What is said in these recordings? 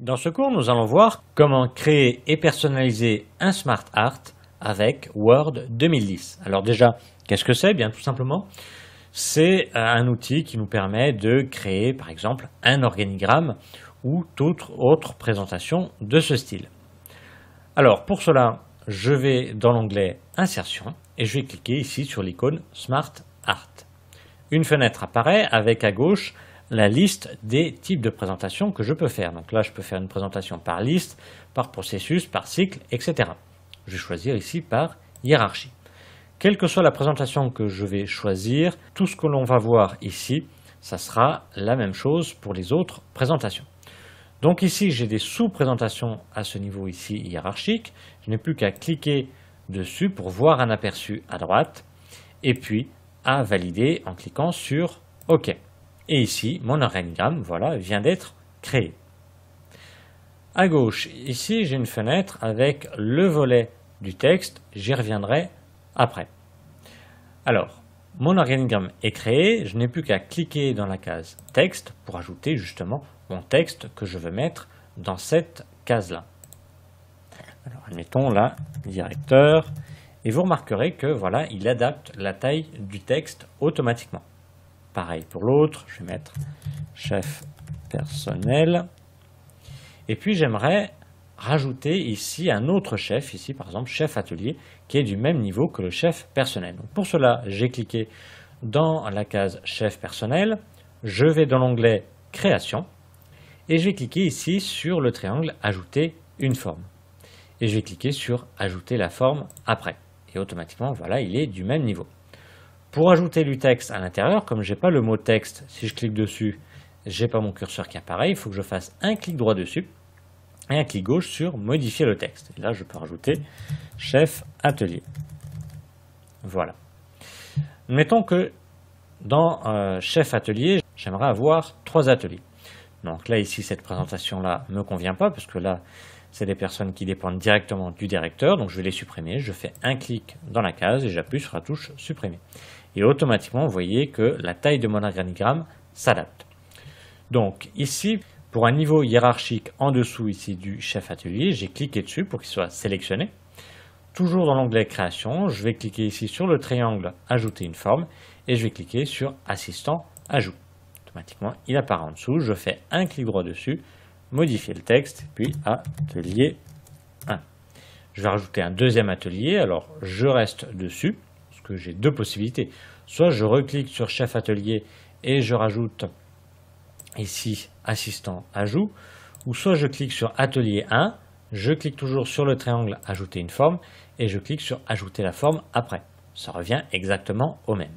Dans ce cours, nous allons voir comment créer et personnaliser un Smart Art avec Word 2010. Alors déjà, qu'est-ce que c'est? Bien tout simplement, c'est un outil qui nous permet de créer par exemple un organigramme ou toute autre présentation de ce style. Alors pour cela, je vais dans l'onglet Insertion et je vais cliquer ici sur l'icône Smart Art. Une fenêtre apparaît avec à gauche la liste des types de présentations que je peux faire. Donc là, je peux faire une présentation par liste, par processus, par cycle, etc. Je vais choisir ici par hiérarchie. Quelle que soit la présentation que je vais choisir, tout ce que l'on va voir ici, ça sera la même chose pour les autres présentations. Donc ici, j'ai des sous-présentations à ce niveau ici hiérarchique. Je n'ai plus qu'à cliquer dessus pour voir un aperçu à droite et puis à valider en cliquant sur OK. Et ici, mon organigramme, voilà, vient d'être créé. À gauche, ici, j'ai une fenêtre avec le volet du texte. J'y reviendrai après. Alors, mon organigramme est créé. Je n'ai plus qu'à cliquer dans la case texte pour ajouter justement mon texte que je veux mettre dans cette case-là. Alors, admettons là, directeur. Et vous remarquerez que voilà, il adapte la taille du texte automatiquement. Pareil pour l'autre, je vais mettre chef personnel. Et puis j'aimerais rajouter ici un autre chef, ici par exemple chef atelier, qui est du même niveau que le chef personnel. Donc pour cela, j'ai cliqué dans la case chef personnel, je vais dans l'onglet création, et je vais cliquer ici sur le triangle ajouter une forme. Et je vais cliquer sur ajouter la forme après. Et automatiquement, voilà, il est du même niveau. Pour ajouter du texte à l'intérieur, comme je n'ai pas le mot texte, si je clique dessus, je n'ai pas mon curseur qui apparaît, il faut que je fasse un clic droit dessus et un clic gauche sur modifier le texte. Et là, je peux rajouter chef atelier. Voilà. Mettons que dans chef atelier, j'aimerais avoir 3 ateliers. Donc là, ici, cette présentation-là ne me convient pas parce que là, c'est des personnes qui dépendent directement du directeur, donc je vais les supprimer. Je fais un clic dans la case et j'appuie sur la touche supprimer. Et automatiquement, vous voyez que la taille de mon organigramme s'adapte. Donc ici, pour un niveau hiérarchique en dessous ici du chef atelier, j'ai cliqué dessus pour qu'il soit sélectionné. Toujours dans l'onglet création, je vais cliquer ici sur le triangle ajouter une forme et je vais cliquer sur assistant ajout. Automatiquement, il apparaît en dessous. Je fais un clic droit dessus, modifier le texte, puis atelier 1. Je vais rajouter un deuxième atelier, alors je reste dessus, parce que j'ai deux possibilités. Soit je reclique sur chef atelier et je rajoute ici assistant ajout, ou soit je clique sur atelier 1, je clique toujours sur le triangle ajouter une forme et je clique sur ajouter la forme après. Ça revient exactement au même.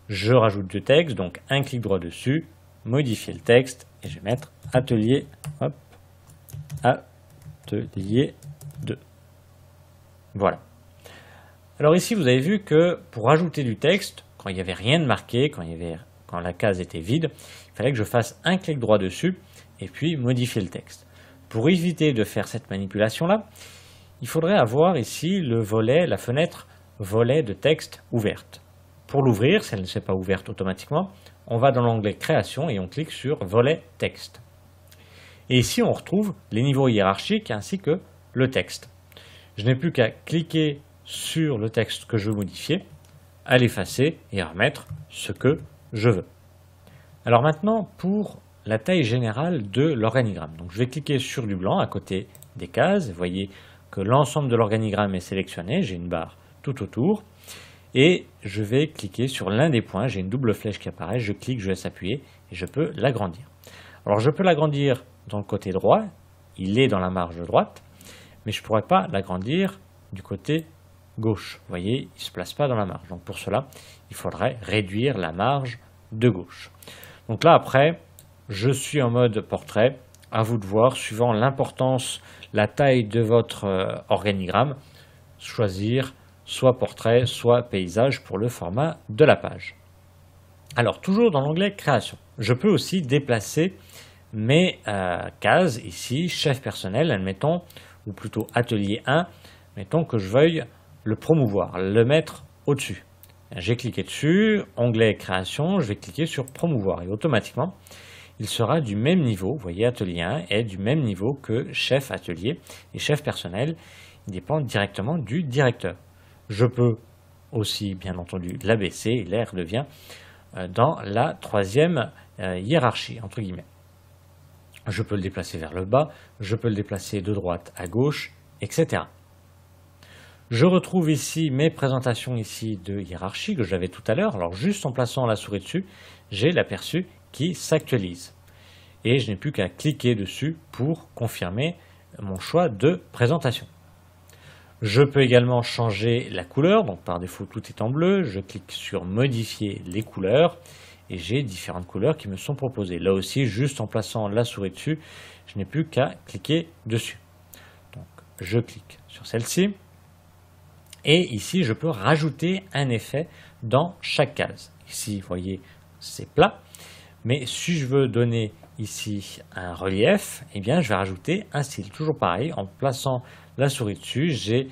Je rajoute du texte, donc un clic droit dessus, modifier le texte et je vais mettre atelier, hop, atelier 2. Voilà. Alors ici, vous avez vu que pour ajouter du texte, quand il n'y avait rien de marqué, quand la case était vide, il fallait que je fasse un clic droit dessus et puis modifier le texte. Pour éviter de faire cette manipulation-là, il faudrait avoir ici le volet, la fenêtre volet de texte ouverte. Pour l'ouvrir, si elle ne s'est pas ouverte automatiquement, on va dans l'onglet création et on clique sur volet texte. Et ici, on retrouve les niveaux hiérarchiques ainsi que le texte. Je n'ai plus qu'à cliquer sur le texte que je veux modifier, à l'effacer et à remettre ce que je veux. Alors maintenant, pour la taille générale de l'organigramme. Donc je vais cliquer sur du blanc à côté des cases. Vous voyez que l'ensemble de l'organigramme est sélectionné. J'ai une barre tout autour. Et je vais cliquer sur l'un des points. J'ai une double flèche qui apparaît. Je clique, je laisse appuyer et je peux l'agrandir. Alors je peux l'agrandir dans le côté droit. Il est dans la marge droite. Mais je ne pourrais pas l'agrandir du côté gauche. Vous voyez, il ne se place pas dans la marge. Donc pour cela, il faudrait réduire la marge de gauche. Donc là, après, je suis en mode portrait. À vous de voir, suivant l'importance, la taille de votre organigramme, choisir soit portrait, soit paysage pour le format de la page. Alors, toujours dans l'onglet création, je peux aussi déplacer mes cases ici, chef personnel, admettons, ou plutôt atelier 1, mettons que je veuille le promouvoir, le mettre au-dessus. J'ai cliqué dessus, onglet création, je vais cliquer sur promouvoir et automatiquement, il sera du même niveau, vous voyez, atelier 1 est du même niveau que chef atelier, et chef personnel, il dépend directement du directeur. Je peux aussi, bien entendu, l'abaisser, et là, il devient dans la troisième hiérarchie, entre guillemets. Je peux le déplacer vers le bas, je peux le déplacer de droite à gauche, etc. Je retrouve ici mes présentations ici de hiérarchie que j'avais tout à l'heure. Alors juste en plaçant la souris dessus, j'ai l'aperçu qui s'actualise. Et je n'ai plus qu'à cliquer dessus pour confirmer mon choix de présentation. Je peux également changer la couleur, donc par défaut tout est en bleu. Je clique sur modifier les couleurs et j'ai différentes couleurs qui me sont proposées. Là aussi, juste en plaçant la souris dessus, je n'ai plus qu'à cliquer dessus. Donc je clique sur celle-ci. Et ici, je peux rajouter un effet dans chaque case. Ici, vous voyez, c'est plat. Mais si je veux donner ici un relief, eh bien, je vais rajouter un style. Toujours pareil, en plaçant la souris dessus, j'ai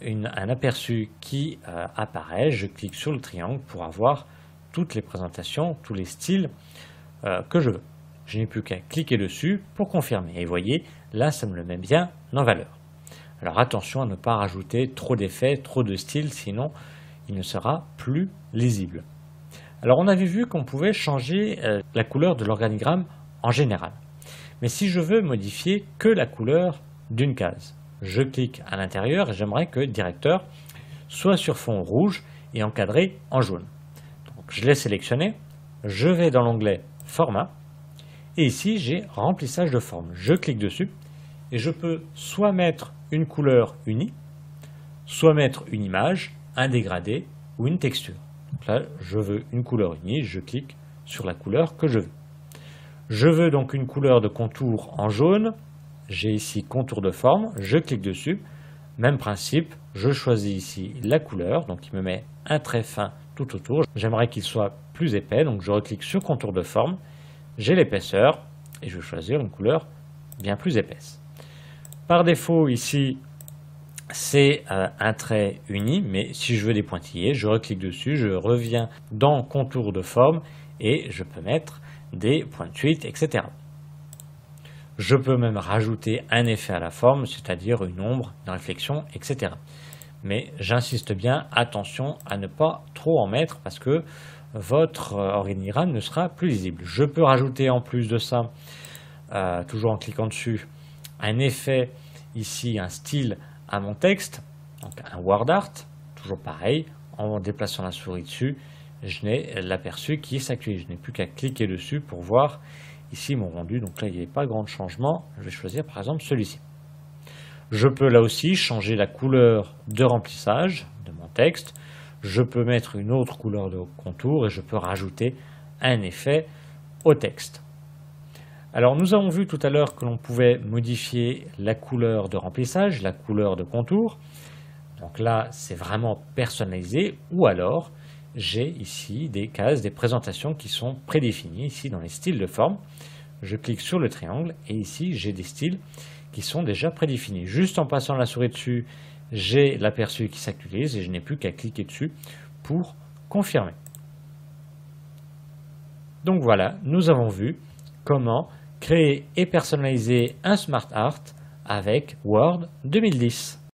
un aperçu qui apparaît. Je clique sur le triangle pour avoir toutes les présentations, tous les styles que je veux. Je n'ai plus qu'à cliquer dessus pour confirmer. Et vous voyez, là, ça me le met bien en valeur. Alors attention à ne pas rajouter trop d'effets, trop de styles, sinon il ne sera plus lisible. Alors on avait vu qu'on pouvait changer la couleur de l'organigramme en général. Mais si je veux modifier que la couleur d'une case, je clique à l'intérieur et j'aimerais que directeur soit sur fond rouge et encadré en jaune. Donc je l'ai sélectionné, je vais dans l'onglet format et ici j'ai remplissage de forme. Je clique dessus et je peux soit mettre une couleur unie, soit mettre une image, un dégradé ou une texture. Donc là, je veux une couleur unie, je clique sur la couleur que je veux. Je veux donc une couleur de contour en jaune, j'ai ici contour de forme, je clique dessus, même principe, je choisis ici la couleur, donc il me met un trait fin tout autour. J'aimerais qu'il soit plus épais, donc je reclique sur contour de forme, j'ai l'épaisseur et je vais choisir une couleur bien plus épaisse. Par défaut, ici, c'est un trait uni, mais si je veux des pointillés, je reclique dessus, je reviens dans contour de forme et je peux mettre des pointuites, etc. Je peux même rajouter un effet à la forme, c'est-à-dire une ombre, une réflexion, etc. Mais j'insiste bien, attention à ne pas trop en mettre parce que votre organigramme ne sera plus lisible. Je peux rajouter en plus de ça, toujours en cliquant dessus, un effet ici, un style à mon texte, donc un word art, toujours pareil, en déplaçant la souris dessus, je n'ai l'aperçu qui s'actualise. Je n'ai plus qu'à cliquer dessus pour voir ici mon rendu. Donc là, il n'y avait pas grand changement. Je vais choisir par exemple celui-ci. Je peux là aussi changer la couleur de remplissage de mon texte. Je peux mettre une autre couleur de contour et je peux rajouter un effet au texte. Alors nous avons vu tout à l'heure que l'on pouvait modifier la couleur de remplissage, la couleur de contour. Donc là, c'est vraiment personnalisé. Ou alors, j'ai ici des cases, des présentations qui sont prédéfinies, ici dans les styles de forme. Je clique sur le triangle et ici, j'ai des styles qui sont déjà prédéfinis. Juste en passant la souris dessus, j'ai l'aperçu qui s'actualise et je n'ai plus qu'à cliquer dessus pour confirmer. Donc voilà, nous avons vu comment créer et personnaliser un Smart Art avec Word 2010.